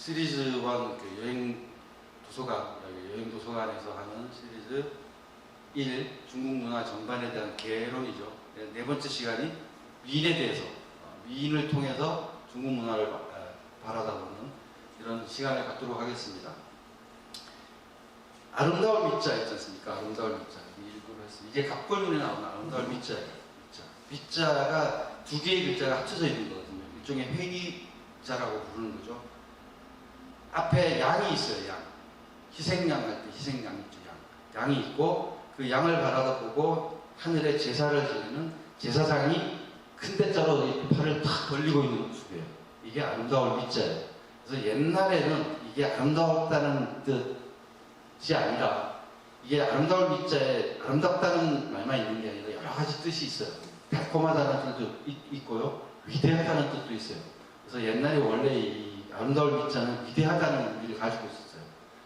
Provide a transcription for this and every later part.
시리즈 1 여행 도서관에서 하는 시리즈 1 중국 문화 전반에 대한 개론이죠. 네 번째 시간이 미인에 대해서 미인을 통해서 중국 문화를 바라다보는 이런 시간을 갖도록 하겠습니다. 아름다울 미자 있지 않습니까? 아름다울 미자. 이게 갑골문에 나오는 아름다울 미자예요. 미자가 두 개의 글자가 합쳐져 있는 거거든요. 일종의 회의자라고 부르는 거죠. 앞에 양이 있어요. 양. 희생양 할 때 희생양 있죠. 양이 있고 그 양을 바라다보고 하늘에 제사를 지내는 제사장이 큰 대자로 팔을 탁 벌리고 있는 모습이에요. 이게 아름다울 미자예요. 그래서 옛날에는 이게 아름다웠다는 뜻이 아니라 이게 아름다울 미자에 아름답다는 말만 있는 게 아니라 여러 가지 뜻이 있어요. 달콤하다는 뜻도 있고요. 위대하다는 뜻도 있어요. 그래서 옛날에 원래 이 아름다울 미자는 위대하다는 의미를 가지고 있었어요.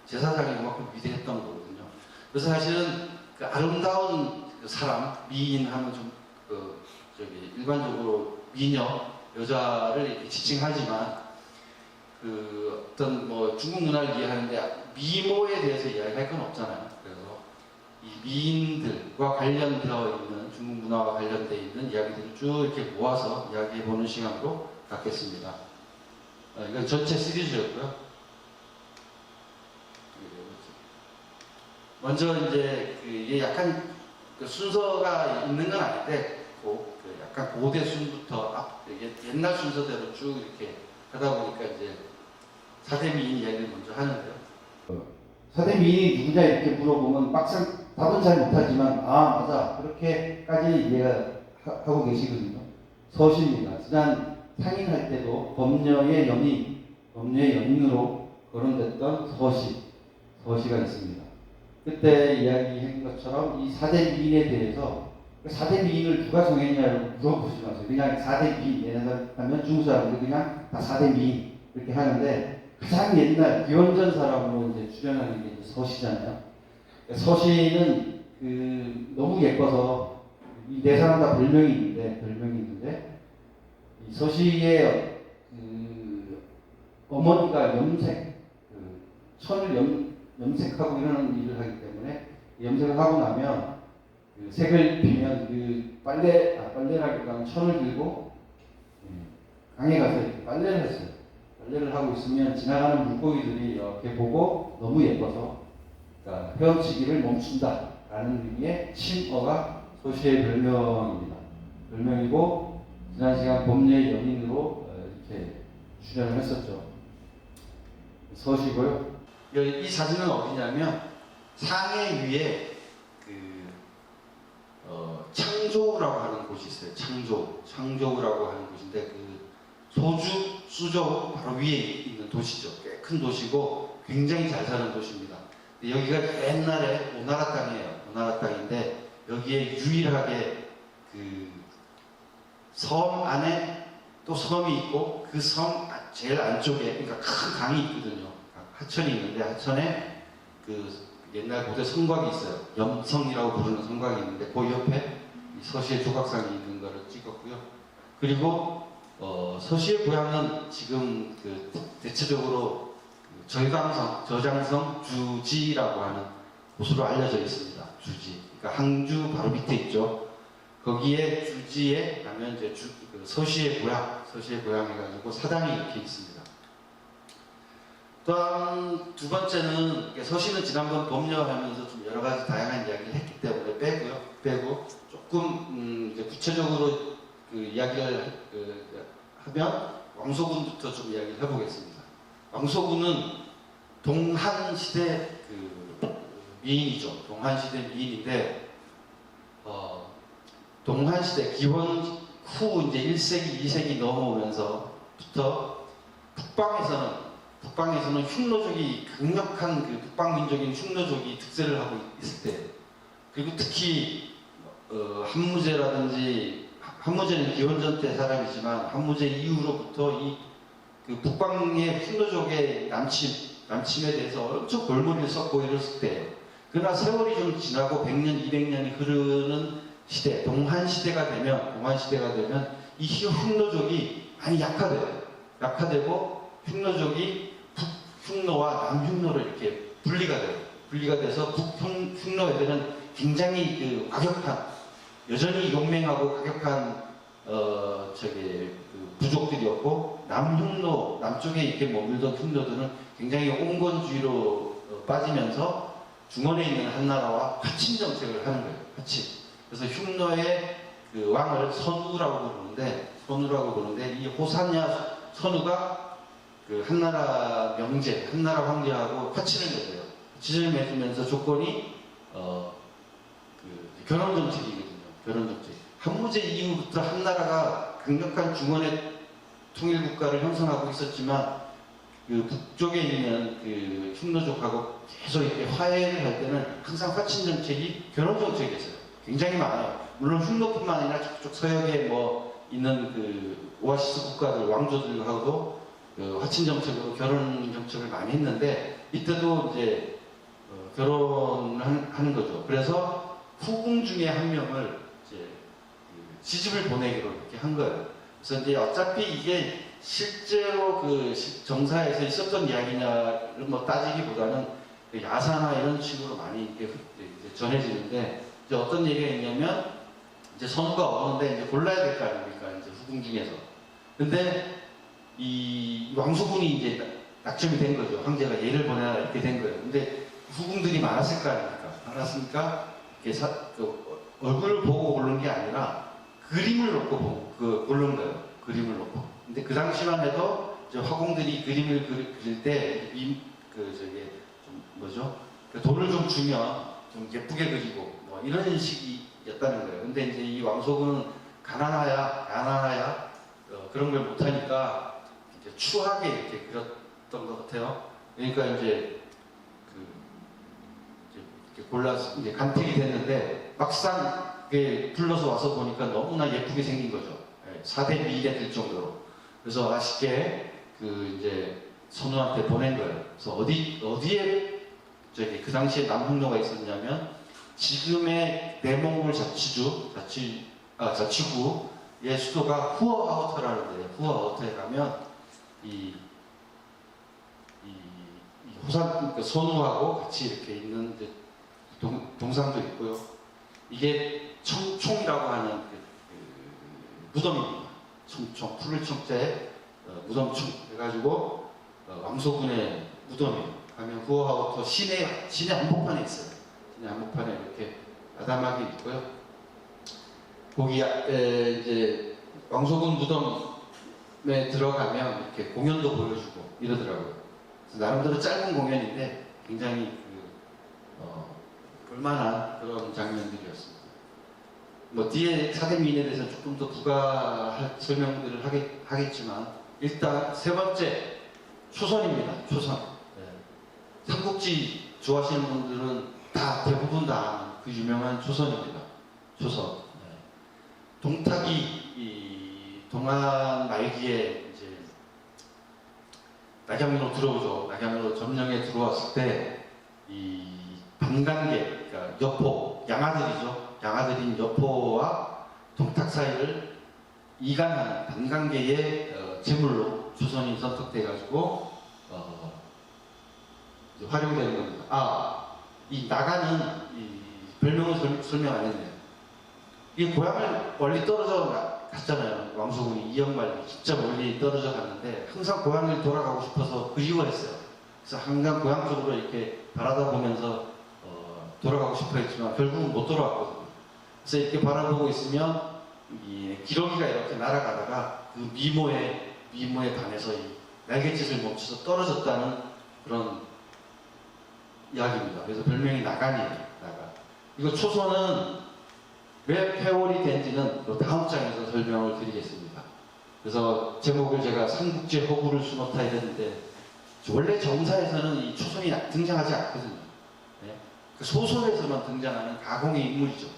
제사장이 그만큼 위대했던 거거든요. 그래서 사실은 그 아름다운 그 사람, 미인 하면 좀 일반적으로 미녀, 여자를 이렇게 지칭하지만 그 어떤 뭐 중국 문화를 이해하는데 미모에 대해서 이야기할 건 없잖아요. 그래서 이 미인들과 관련되어 있는 중국 문화와 관련되어 있는 이야기들을 쭉 이렇게 모아서 이야기해 보는 시간으로 갖겠습니다. 이건 전체 시리즈였고요. 먼저 이제 이게 약간 그 순서가 있는 건 아닌데 그 약간 고대 순부터 이게 옛날 순서대로 쭉 이렇게 하다 보니까 이제 사대 미인 이야기를 먼저 하는데요. 사대 미인이 누구냐 이렇게 물어보면 막상 답은 잘 못하지만 맞아 그렇게까지 이해하고 계시거든요. 서시입니다. 지난 상인할 때도 법녀의 연인으로 거론됐던 서시가 있습니다. 그때 이야기한 것처럼 이 사대 미인에 대해서 사대 미인을 누가 정했냐고 물어보지 마세요. 그냥 사대 미인 하면 중국 사람들 그냥 다 사대 미인 이렇게 하는데 가장 옛날 기원전 사람으로 이제 출연하는 게 이제 서시잖아요. 서시는 너무 예뻐서 이 네 사람 다 별명이 있는데 이 서시의 어머니가 천을 염색하고 이런 일을 하기 때문에 염색을 하고 나면 색을 피면 빨래라기보다는 천을 들고 강에 가서 이렇게 빨래를 했어요. 빨래를 하고 있으면 지나가는 물고기들이 이렇게 보고 너무 예뻐서 헤엄치기를 멈춘다라는 의미의 신어가 서시의 별명이고 지난 시간 법녀의 연인으로 이렇게 출연을 했었죠. 서시고요. 이 사진은 어디냐면 상해 위에 창조라고 하는 곳이 있어요. 창조라고 하는 곳인데 수저우 바로 위에 있는 도시죠. 꽤 큰 도시고 굉장히 잘 사는 도시입니다. 여기가 옛날에 오나라 땅이에요. 오나라 땅인데 여기에 유일하게 섬 안에 또 섬이 있고 그 섬 제일 안쪽에 그러니까 큰 강이 있거든요. 하천이 있는데 하천에 옛날 고대 성곽이 있어요. 염성이라고 부르는 성곽이 있는데 그 옆에 서시의 조각상이 있는 거를 찍었고요. 그리고 서시의 고향은 지금 대체적으로 저장성 주지라고 하는 곳으로 알려져 있습니다. 주지. 그러니까 항주 바로 밑에 있죠. 거기에 주지에 가면 이제 서시의 고향 해가지고 사당이 이렇게 있습니다. 또한 두 번째는 서시는 지난번 법녀하면서 좀 여러 가지 다양한 이야기를 했기 때문에 빼고 조금 이제 구체적으로 이야기를 하면 왕소군부터 좀 이야기를 해보겠습니다. 왕소군은 동한시대 미인이죠. 동한시대 미인인데 동한시대 기원 후 이제 1세기, 2세기 넘어오면서부터 북방에서는 흉노족이 강력한 북방민족인 흉노족이 득세를 하고 있을 때, 그리고 특히 한무제는 기원전 때 사람이지만 한무제 이후로부터 북방의 흉노족의 남침에 대해서 엄청 골머리를 썼고 이랬을 때예요. 그러나 세월이 좀 지나고 100년, 200년이 흐르는 시대, 동한시대가 되면 이 흉노족이 많이 약화되고 흉노족이 북흉노와 남흉노로 이렇게 분리가 돼요. 분리가 돼서 북흉노 애들은 굉장히 그 과격한, 여전히 용맹하고 과격한 그 부족들이었고, 남흉노, 남쪽에 이렇게 머물던 흉노들은 굉장히 온건주의로 빠지면서 중원에 있는 한나라와 화친 정책을 하는 거예요. 화친. 그래서 흉노의 그 왕을 선우라고 부르는데 이 호산야 선우가 그 한나라 명제, 한나라 황제하고 화친을 맺어요. 화친을 맺으면서 조건이 그 결혼 정책이거든요. 결혼 정책. 한무제 이후부터 한나라가 강력한 중원의 통일 국가를 형성하고 있었지만 그 북쪽에 있는 그 흉노족하고 계속 이렇게 화해를 할 때는 항상 화친 정책이 결혼 정책이었어요. 굉장히 많아요. 물론 흉노뿐만 아니라 저쪽 서역에 뭐 있는 그 오아시스 국가들 왕조들하고도 그 화친 정책으로 결혼 정책을 많이 했는데 이때도 이제 결혼을 하는 거죠. 그래서 후궁 중에 한 명을 이제 그 시집을 보내기로 이렇게 한 거예요. 그래서 이제 어차피 이게 실제로 그 정사에서 있었던 이야기냐를 뭐 따지기보다는 그 야사나 이런 식으로 많이 이렇게 이제 전해지는데 이제 어떤 얘기가 있냐면 이제 선우가 오는데 이제 골라야 될 거 아닙니까? 이제 후궁 중에서. 근데 이 왕수군이 이제 낙점이 된 거죠. 황제가 얘를 보내라 이렇게 된 거예요. 근데 후궁들이 많았을 거 아닙니까? 많았으니까 그 얼굴을 보고 고른 게 아니라 그림을 놓고 고른 거예요. 그림을 놓고. 근데 그 당시만 해도 이제 화공들이 그림을 그릴 때 그 돈을 좀 주면 좀 예쁘게 그리고 뭐 이런 식이었다는 거예요. 근데 이제 이 왕소군은 가난하야 그런 걸 못하니까 이제 추하게 이렇게 그렸던 것 같아요. 그러니까 이제 이렇게 골라서 이제 간택이 됐는데 막상 불러서 와서 보니까 너무나 예쁘게 생긴 거죠. 4대 미인에 들 정도로. 그래서 아쉽게 그 이제 선우한테 보낸 거예요. 그래서 어디에 그 당시에 남흉노가 있었냐면 지금의 내몽골 자치구의 수도가 후어하우터라는 데예요. 후어하우터에 가면 이 호산 선우하고 같이 이렇게 있는 동상도 있고요. 이게 청총이라고 하는 그 무덤입니다. 청총, 푸를 청자에 무덤청 해가지고 왕소군의 무덤이에요. 가면 후어하우터 시내 한복판에 있어요. 시내 한복판에 이렇게 아담하게 있고요. 거기 이제 왕소군 무덤에 들어가면 이렇게 공연도 보여주고 이러더라고요. 그래서 나름대로 짧은 공연인데 굉장히 볼만한 그런 장면들이었습니다. 뭐 뒤에 사대미인에 대해서 조금 더 부가 설명들을 하겠지만 일단 세 번째 초선입니다. 초선. 네. 삼국지 좋아하시는 분들은 대부분 다 아는 그 유명한 초선입니다. 초선. 네. 동탁이 동안 말기에 이제 낙양으로 들어오죠. 낙양으로 점령에 들어왔을 때 이 반간계, 그러니까 여포, 양아들이죠. 양아들인 여포와 동탁 사이를 이간하는 반간계의 제물로 조선이 선택돼가지고 활용되는 겁니다. 이 나가는 이 별명을 설명 안 했네요. 이 고향을 멀리 떨어져 갔잖아요. 왕소군이 이영말 진짜 멀리 떨어져 갔는데 항상 고향을 돌아가고 싶어서 그리워했어요. 그래서 항상 고향 쪽으로 이렇게 바라다 보면서 돌아가고 싶어 했지만 결국은 못 돌아왔거든요. 그래서 이렇게 바라보고 있으면 이 기러기가 이렇게 날아가다가 그 미모에 반해서 이 날갯짓을 멈춰서 떨어졌다는 그런 이야기입니다. 그래서 별명이 나간이에요. 나간. 이거 초선은 왜 폐월이 된지는 다음 장에서 설명을 드리겠습니다. 그래서 제목을 제가 삼국지 허구를 수놓다 했는데 원래 정사에서는 이 초선이 등장하지 않거든요. 네? 그 소설에서만 등장하는 가공의 인물이죠.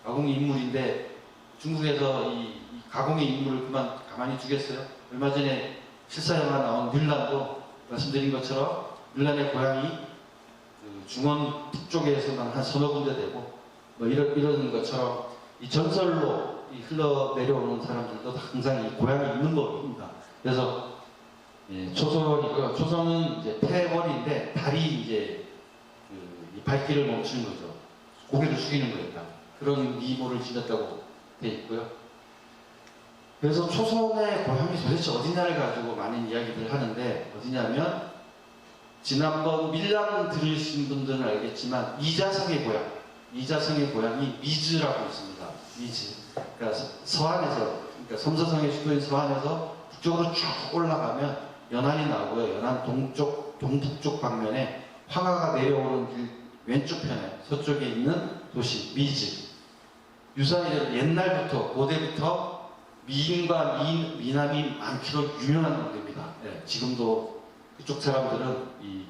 가공의 인물인데 중국에서 이 가공의 인물을 가만히 두겠어요? 얼마 전에 실사영화 나온 뮬란도 말씀드린 것처럼 뮬란의 고향이 그 중원 북쪽에서만 한 서너 군데 되고 뭐 이런 것처럼 이 전설로 흘러 내려오는 사람들도 항상 이 고향이 있는 법입니다. 그래서 예, 초선이고요. 초선은 이제 태월인데 달이 이제 이 발길을 멈추는 거죠. 고개를 숙이는 거였다. 그런 미모를 지녔다고 돼 있고요. 그래서 초선의 고향이 도대체 어디냐를 가지고 많은 이야기들을 하는데, 어디냐면 지난번 밀람 들으신 분들은 알겠지만 이자성의 고향이 미즈라고 있습니다. 미즈. 그러니까 서안에서, 그러니까 섬서성의 수도인 서안에서 북쪽으로 쭉 올라가면 연안이 나오고요. 연안 동북쪽 방면에 황하가 내려오는 길 왼쪽 편에 서쪽에 있는 도시 미즈. 유사히 옛날부터 고대부터 미인과 미남이 많기로 유명한 동네입니다. 네, 지금도 그쪽 사람들은 이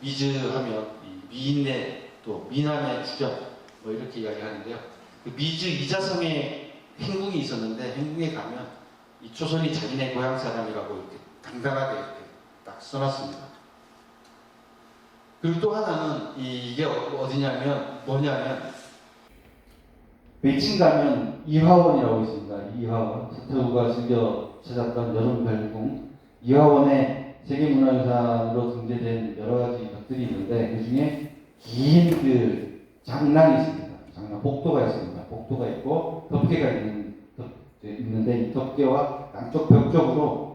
미즈 하면 이 미인의 또 미남의 주전 뭐 이렇게 이야기하는데요. 그 미즈 이자성에 행궁이 있었는데, 행궁에 가면 이 초선이 자기네 고향 사람이라고 이렇게 당당하게 이렇게 딱 써놨습니다. 그리고 또 하나는 이게 어디냐면 뭐냐면, 베이징 가면 이화원이라고 있습니다. 이화원. 서태후가 즐겨 찾았던 여름 별궁. 이화원에 세계문화유산으로 등재된 여러 가지 것들이 있는데, 그 중에 긴 그 장랑이 있습니다. 장랑, 복도가 있습니다. 복도가 있고 덮개가 있는데, 이 덮개와 양쪽 벽 쪽으로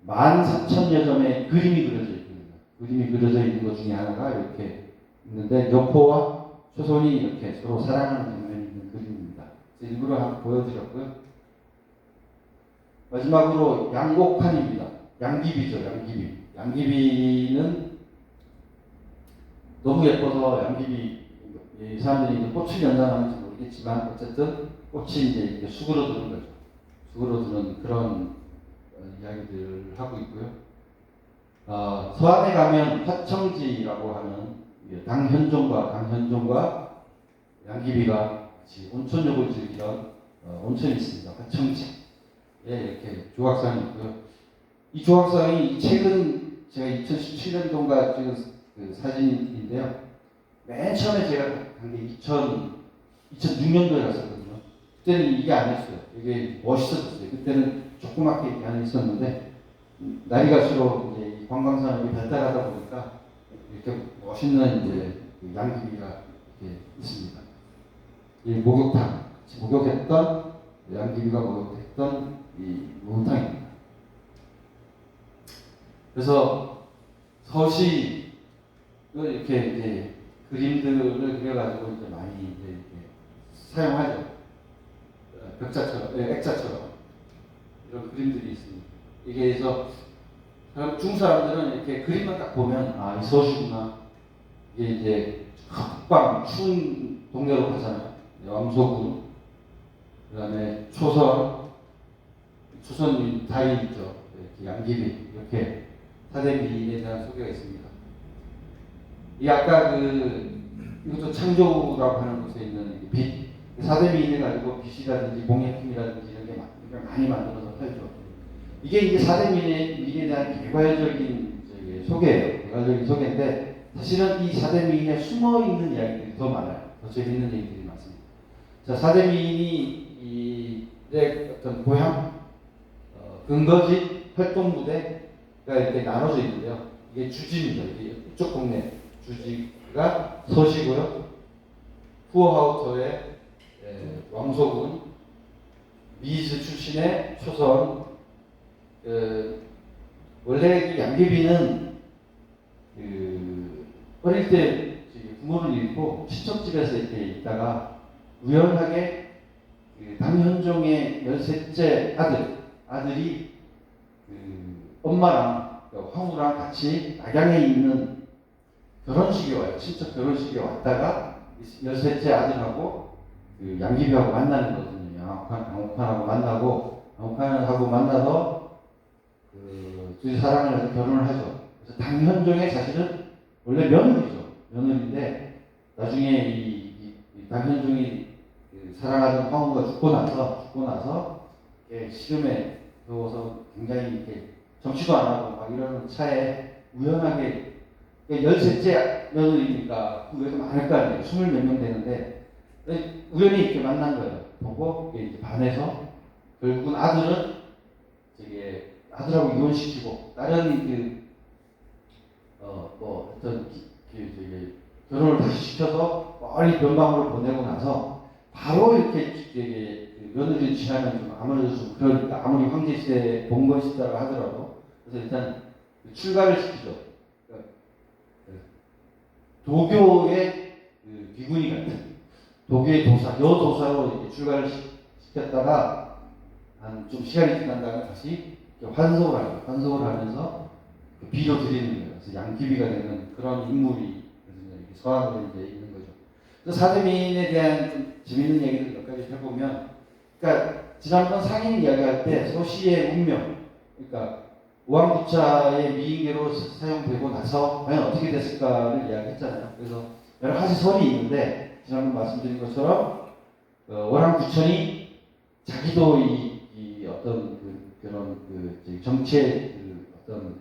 13,000여 점의 그림이 그려져 있습니다. 그림이 그려져 있는 것 중에 하나가 이렇게 있는데, 여포와 초선이 이렇게 서로 사랑하는 장면이 있는 그림입니다. 일부러 한번 보여드렸고요. 마지막으로 양곡판입니다. 양귀비죠, 양귀비. 양귀비는 너무 예뻐서 양귀비, 사람들이 이제 꽃을 연상하는지 모르겠지만, 어쨌든 꽃이 이제 수그러드는 거죠. 수그러드는 그런 이야기들을 하고 있고요. 서안에 가면 화청지라고 하는 당현종과 양귀비가 같이 온천욕을 즐기던 온천이 있습니다. 화청지에 이렇게 조각상이 있고요. 이 조각상이 최근 제가 2017년도인가 찍은 그 사진인데요. 맨 처음에 제가 간 게 2006년도에 갔었거든요. 그때는 이게 아니었어요. 이게 멋있었어요. 그때는 조그맣게 이렇게 안에 있었는데, 날이 갈수록 이제 관광산업이 발달하다 보니까 이렇게 멋있는 이제 양귀비가 이렇게 있습니다. 이 목욕탕, 목욕했던 양귀비가 목욕했던 이 목욕탕입니다. 그래서 서시를 이렇게 이제 그림들을 그려가지고 이제 많이 이제 이렇게 사용하죠. 벽자처럼, 액자처럼 이런 그림들이 있습니다. 이게 그래서 중사람들은 이렇게 그림만 딱 보면 이 서시구나. 이게 이제 북방 추운 동네로 가잖아요. 왕소군, 그다음에 초선 달이 있죠. 양귀비, 이렇게 사대미인에 대한 소개가 있습니다. 이 아까 이것도 창조라고 하는 곳에 있는 빛, 사대미인을 가지고 빛이라든지 공예품이라든지 이런 게 많이 만들어서 팔죠. 이게 이제 사대미인에 대한 개괄적인 소개예요. 개괄적인 소개인데, 사실은 이 사대미인에 숨어 있는 이야기들이 더 많아요. 더 재밌는 얘기들이 많습니다. 자, 사대미인이 어떤 고향, 근거지, 활동부대가 이렇게 나눠져 있는데요. 이게 주지입니다. 이게 이쪽 동네 주지가 서시고요. 후어하우터의 왕소군, 미즈 출신의 초선. 원래 양귀비는 어릴 때 부모를 잃고 친척집에서 이렇게 있다가 우연하게 당현종의 13째 아들이 엄마랑 황후랑 같이 낙양에 있는 결혼식에 와요. 친척 결혼식에 왔다가 13째 아들하고 양귀비하고 만나는 거거든요. 양옥환하고 만나서 둘이 사랑을 해서 결혼을 하죠. 그래서 당현종의 사실은 원래 며느리인데, 나중에 이 당현종이 사랑하던 황후가 죽고 나서 시름에 더워서 굉장히 이렇게 정치도 안 하고 막 이러는 차에 우연하게 13째 며느리니까 그 외에도 많을 거 아니에요. 20몇 명 되는데 우연히 이렇게 만난 거예요. 보고 이제 반해서 결국은 아들은 아들하고 이혼시키고 다른 뭐 어떤 결혼을 다시 시켜서 멀리 변방으로 보내고 나서 바로 이렇게 며느리 지나면 좀 아무래도 좀 그러니까 아무리 황제 시대 봉건 시대라고 하더라도 그래서 일단 출가를 시키죠. 그러니까 도교의 비구니 같은 도교의 도사, 여도사로 이렇게 출가를 시켰다가 한 좀 시간이 지난 다음에 다시 환속을 하죠. 환속을 하면서 비로 드리는 거예요. 그래서 양귀비가 되는 그런 인물이 서한으로 이제 있는 거죠. 그래서 사대민에 대한 좀 재밌는 얘기를 몇 가지 해보면, 그러니까 지난번 상인 이야기할 때 서시의 운명, 그러니까 우왕부차의 미인계로 사용되고 나서 과연 어떻게 됐을까를 이야기했잖아요. 그래서 여러 가지 설이 있는데 지난번 말씀드린 것처럼 오랑부천이 자기도 이 어떤 그런 정치의 어떤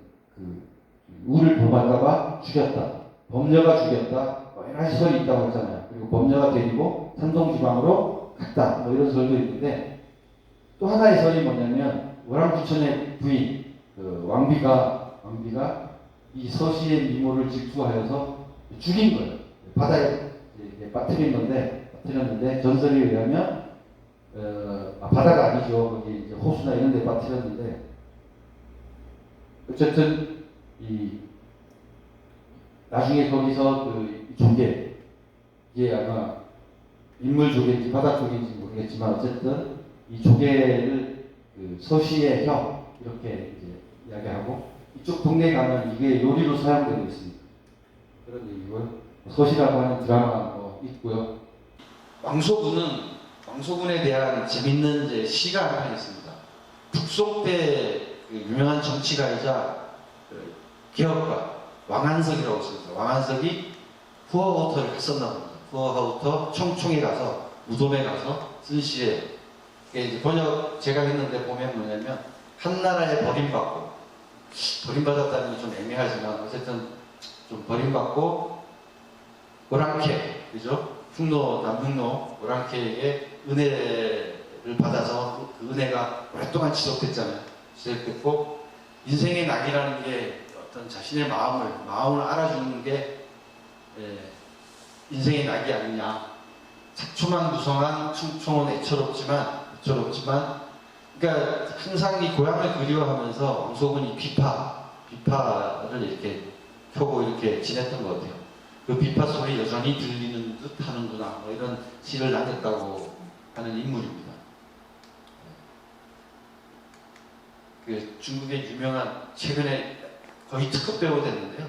우를 범할까봐 죽였다. 범녀가 죽였다. 뭐 여러 가지 설이 있다고 했잖아요. 그리고 범녀가 데리고 산동지방으로 갔다. 뭐 이런 설도 있는데 또 하나의 설이 뭐냐면 오랑부천의 부인 왕비가 이 서시의 미모를 질투하여서 죽인 거예요. 바다에 빠뜨렸는데 전설에 의하면 바다가 아니죠. 거기 이제 호수나 이런 데 빠뜨렸는데 어쨌든 나중에 거기서 조개, 이게 아마 인물 조개인지 바다 조개인지 모르겠지만 어쨌든 이 조개를 서시의 형 이렇게 이제 이야기하고 이쪽 동네에 가면 이게 요리로 사용되고 있습니다. 그런 얘기고요. 서시라고 하는 드라마 있고요. 왕소군에 대한 재밌는 이제 시가 하나 있습니다. 북송 때 유명한 정치가이자 개혁가 왕한석이라고 있습니다. 왕한석이 푸어하우터를 했었나 봅니다. 푸어하우터 청총에 가서 무덤에 가서 쓴 시에 이제 번역 제가 했는데 보면 뭐냐면 한나라에 버림받았다는 게 좀 애매하지만 어쨌든 좀 버림받고 오랑캐 그죠? 남북로 오랑캐에게 은혜를 받아서 그 은혜가 오랫동안 지속됐고 인생의 낙이라는 게 어떤 자신의 마음을 알아주는 게 인생의 낙이 아니냐. 작초만 무성한 충청은 애처롭지만 그러니까 항상 이 고향을 그리워하면서 왕소군이 비파를 이렇게 켜고 이렇게 지냈던 것 같아요. 그 비파 소리 여전히 들리는 듯 하는구나. 뭐 이런 시를 남겼다고 하는 인물입니다. 중국의 유명한 최근에 거의 특급 배우 됐는데요.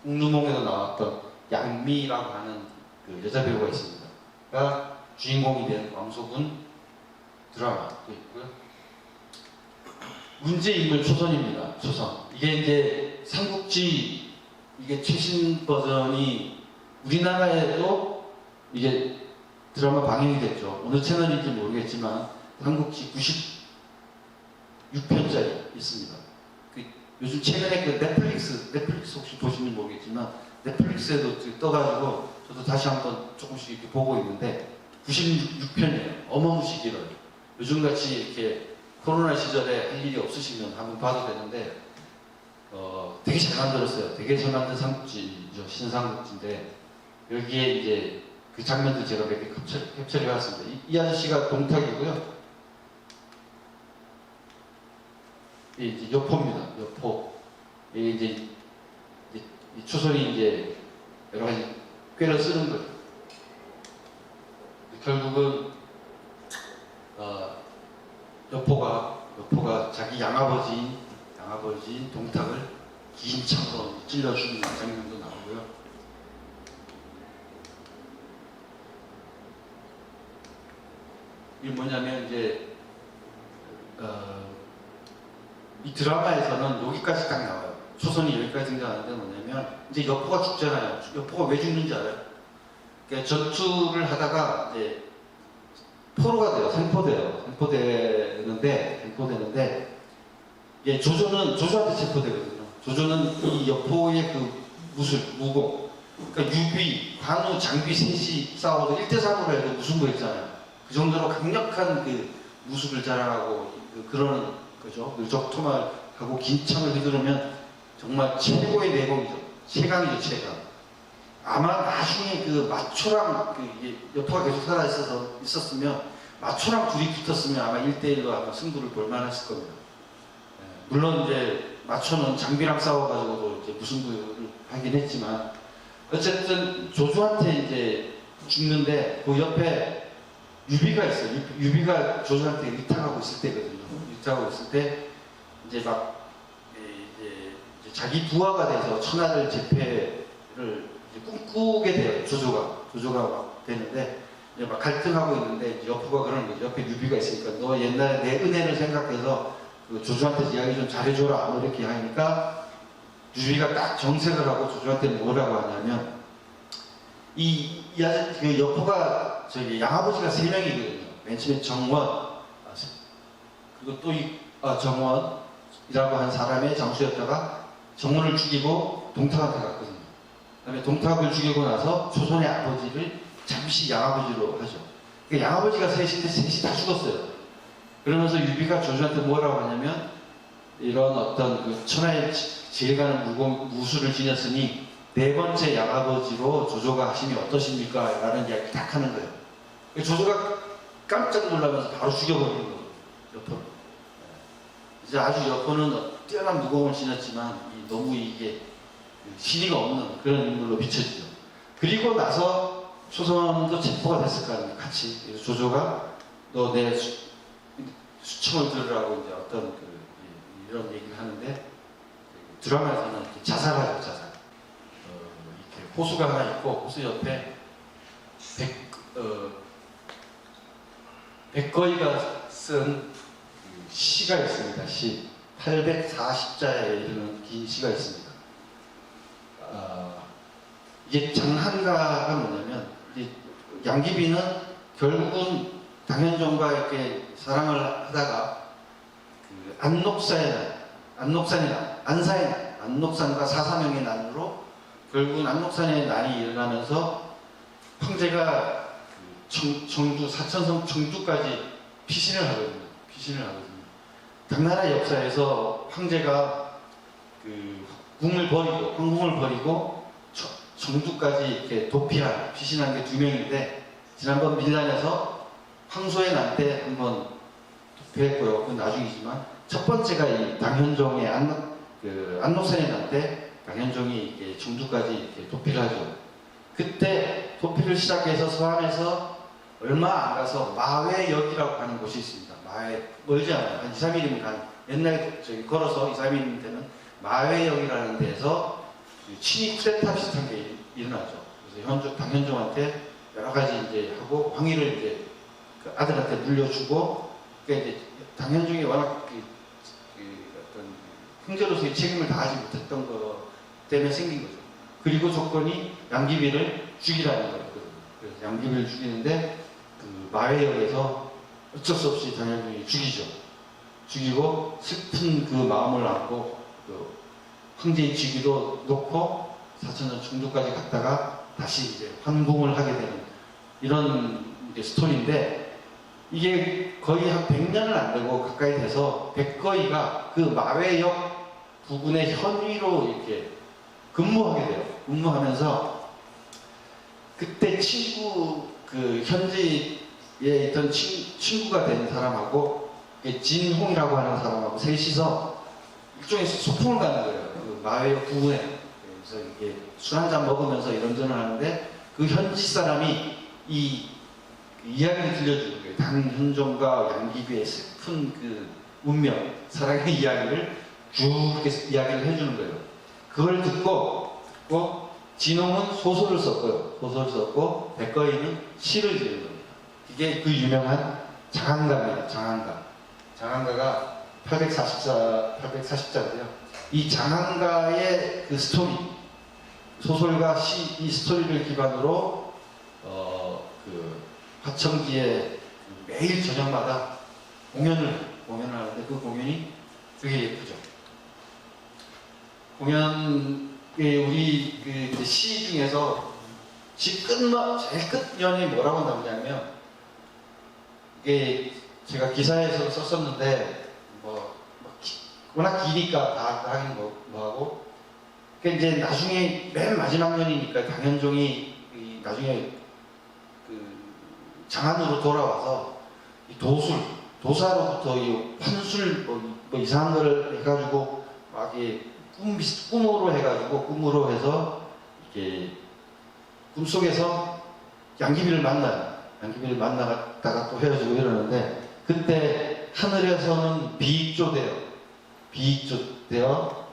홍루몽에도 나왔던 양미라고 하는 여자 배우가 있습니다. 가 주인공이 된 왕소군 드라마도 있고요. 문제인물 초선입니다. 초선. 이게 이제 삼국지 이게 최신 버전이 우리나라에도 이게 드라마 방영이 됐죠. 어느 채널인지 모르겠지만 삼국지 96편짜리 있습니다. 요즘 최근에 넷플릭스 혹시 보시는지 모르겠지만 넷플릭스에도 떠가지고 저도 다시 한번 조금씩 이렇게 보고 있는데 96편이에요. 어마무시 길어요. 요즘같이 이렇게 코로나 시절에 할 일이 없으시면 한번 봐도 되는데 되게 잘 만들었어요. 되게 잘 만든 삼국지죠. 신삼국지인데 여기에 이제 그 장면들 제가 몇 개 캡처해 왔습니다. 이 아저씨가 동탁이고요. 이제 여포입니다. 여포. 이게 이제 이 초선이 이제 여러 가지 꾀를 쓰는 거죠. 결국은 여포가 자기 양아버지인 동탁을 긴 창으로 찔러주는 장면도 나오고요. 이게 뭐냐면 이제 이 드라마에서는 여기까지 딱 나와요. 초선이 여기까지 등장하는데 뭐냐면 이제 여포가 죽잖아요. 여포가 왜 죽는지 알아요? 그러니까 전투를 하다가 이제 포로가 돼요. 생포되는데 이게 조조한테 체포되거든요. 조조는 이 여포의 무공, 그러니까 유비, 관우, 장비 셋이 싸워도 1대3으로 해도 무승부했잖아요. 그 정도로 강력한 무술을 자랑하고 그런 그죠? 의적토말하고 김창을 휘두르면 정말 최고의 내공이죠. 최강이죠, 최강. 아마 나중에 그 마초랑 여포가 계속 살아 있었으면 마초랑 둘이 붙었으면 아마 1대1로 아마 승부를 볼 만했을 겁니다. 물론 이제 마초는 장비랑 싸워가지고도 이제 무승부를 하긴 했지만 어쨌든 조조한테 이제 죽는데 그 옆에 유비가 있어요. 유비가 조조한테 위탁하고 있을 때거든요. 위탁하고 있을 때 이제 막 이제 자기 부하가 돼서 천하를 제패를 이제 꿈꾸게 돼요. 조조가 막 되는데 이제 막 갈등하고 있는데 여포가 그러는 거죠. 옆에 유비가 있으니까 너 옛날에 내 은혜를 생각해서 그 조조한테 이야기 좀 잘해줘라 뭐 이렇게 하니까 유비가 딱 정색을 하고 조조한테 뭐라고 하냐면 그 여포가 저기 양아버지가 3명이거든요. 맨 처음에 정원 그리고 또 정원이라고 한 사람의 장수였다가 정원을 죽이고 동탁한테 갔거든요. 그다음에 동탁을 죽이고 나서 조선의 아버지를 잠시 양아버지로 하죠. 그러니까 양아버지가 셋인데 셋이 다 죽었어요. 그러면서 유비가 조조한테 뭐라고 하냐면 이런 어떤 그 천하의 지혜가는 무술을 지녔으니 4번째 양아버지로 조조가 하심이 어떠십니까? 라는 이야기를 딱 하는 거예요. 조조가 깜짝 놀라면서 바로 죽여버리는 거예요. 여포를. 이제 아주 여포는 뛰어난 무공을 지녔지만 너무 이게 신의가 없는 그런 인물로 비춰지죠. 그리고 나서 조선도 체포가 됐을 거 아닙니까? 같이. 그래서 조조가 너 내 수청을 들으라고 이제 어떤 이런 얘기를 하는데 드라마에서는 자살하죠, 자살. 이렇게 호수가 하나 있고 호수 옆에 백거이가 쓴 시가 있습니다. 시 840자에 이르는 긴 시가 있습니다. 이게 장한가가 뭐냐면 양귀비는 결국은 당현종과 이렇게 사랑을 하다가 그 안사의 날, 안녹산과 사사명의 난으로 결국은 안녹산의 난이 일어나면서 황제가 청주, 사천성 청주까지 피신을 하거든요. 당나라 역사에서 황제가 그 황궁을 버리고 청주까지 이렇게 도피한, 피신한 게 2명인데 지난번 밀란에서 황소의 난 때 한번 도피했고요. 그건 나중이지만 첫 번째가 이 당현종의 안녹산의 난 때 당현종이 청주까지 이렇게 도피를 하죠. 그때 도피를 시작해서 서안에서 얼마 안 가서 마회역이라고 하는 곳이 있습니다. 멀지 않아요. 한 2, 3일이면 옛날에 걸어서 2, 3일이면 되는 마회역이라는 데에서 친위 쿠데타 비슷한 게 일어나죠. 그래서 당현종한테 여러 가지 이제 하고 황위를 이제 그 아들한테 물려주고, 그러니까 이제 당현종이 워낙 어떤 형제로서의 책임을 다하지 못했던 것 때문에 생긴 거죠. 그리고 조건이 양귀비를 죽이라는 거였거든요. 그래서 양귀비를 죽이는데 그 마회역에서 어쩔 수 없이 당현종이 죽이고 슬픈 그 마음을 안고 그 황제의 직위도 놓고 사천전 청주까지 갔다가 다시 이제 환궁을 하게 되는 이런 스토리인데, 이게 거의 한 100년은 안 되고 가까이 돼서 백거이가 그 마회역 부근의 현위로 이렇게 근무하게 돼요. 근무하면서 그때 그 현지에 있던 친구가 된 사람하고 진홍이라고 하는 사람하고 셋이서 일종의 소풍을 가는 거예요. 그 마회역 부근에. 그래서 이게 술 한잔 먹으면서 이런저런 하는데 그 현지 사람이 이 이야기를 들려주는 거예요. 당현종과 양귀비의 슬픈 그 운명, 사랑의 이야기를 쭉 이렇게 이야기를 해주는 거예요. 그걸 듣고 진홍은 소설을 썼고 백거이는 시를 지은 겁니다. 이게 그 유명한 장한가입니다. 장한가가 840자인데요. 이 장한가의 그 스토리, 소설과 시, 이 스토리를 기반으로 화청기에 매일 저녁마다 공연을 하는데 그 공연이 되게 예쁘죠. 공연에 우리 그 시 중에서 제일 끝면이 뭐라고 나오냐면, 이게 제가 기사에서 썼었는데 워낙 기니까 다 하긴 뭐하고. 그 이제 나중에 맨 마지막 년이니까 당현종이 나중에 그 장안으로 돌아와서 이 도사로부터 이 판술 뭐 이상한 거를 해가지고 막 이게 꿈으로 해서 이렇게 꿈속에서 양귀비를 만나요. 양귀비를 만나다가 또 헤어지고 이러는데 그때 하늘에서는 비익조되어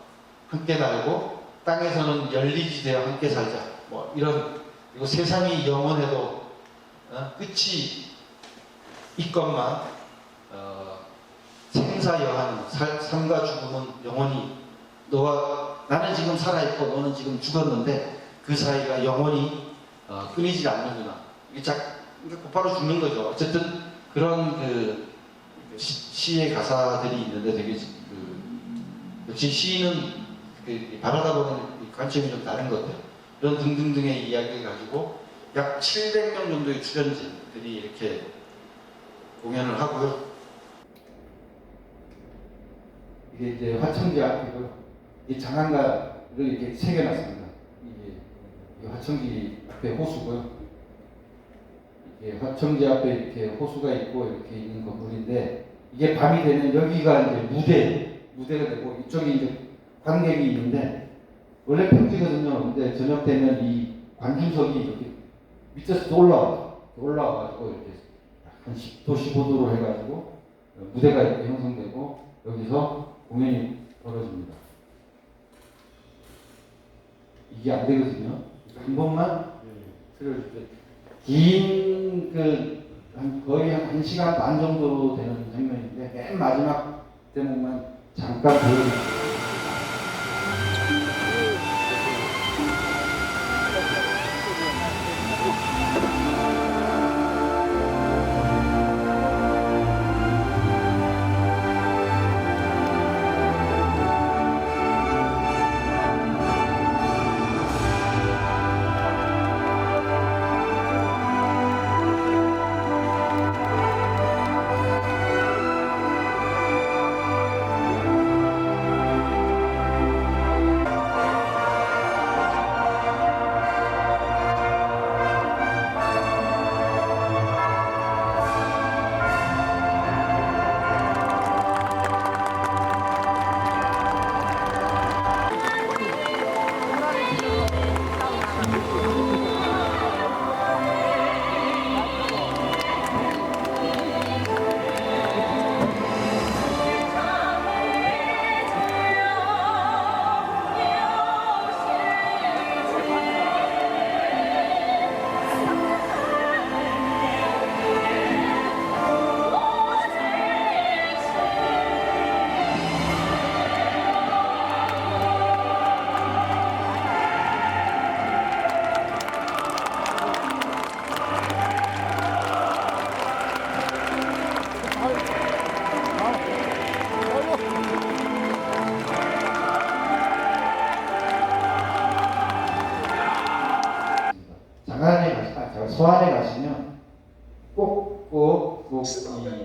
함께 날고 땅에서는 열리지되어 함께 살자. 뭐 이런 그리고 세상이 영원해도 끝이 있건만 생사여한 삶과 죽음은 영원히 나는 지금 살아있고 너는 지금 죽었는데 그 사이가 영원히 끊이지 않는구나. 이게 곧바로 죽는 거죠. 어쨌든 그런 그 시의 가사들이 있는데 되게 역시 시인은 바라다 보는 관점이 좀 다른 것 같아요. 이런 등등등의 이야기를 가지고 약 700명 정도의 출연진들이 이렇게 공연을 하고요. 이게 이제 화청지 앞이고요. 이 장안가를 이렇게 새겨놨습니다. 이게 화청지 앞에 호수고요. 이게 화청지 앞에 이렇게 호수가 있고 이렇게 있는 건물인데 이게 밤이 되면 여기가 이제 무대가 되고 이쪽에 이제 관객이 있는데 원래 평지거든요. 근데 저녁 되면 이 관중석이 이렇게 밑에서 올라와가지고 이렇게 한 10도, 15도로 해가지고 무대가 이렇게 형성되고 여기서 공연이 벌어집니다. 이게 안 되거든요. 한 번만 틀어줄게요. 긴 거의 한 1시간 반 정도 되는 장면인데 맨 마지막 대목만 잠깐 보여드릴게요. 서안에 가시면 꼭 이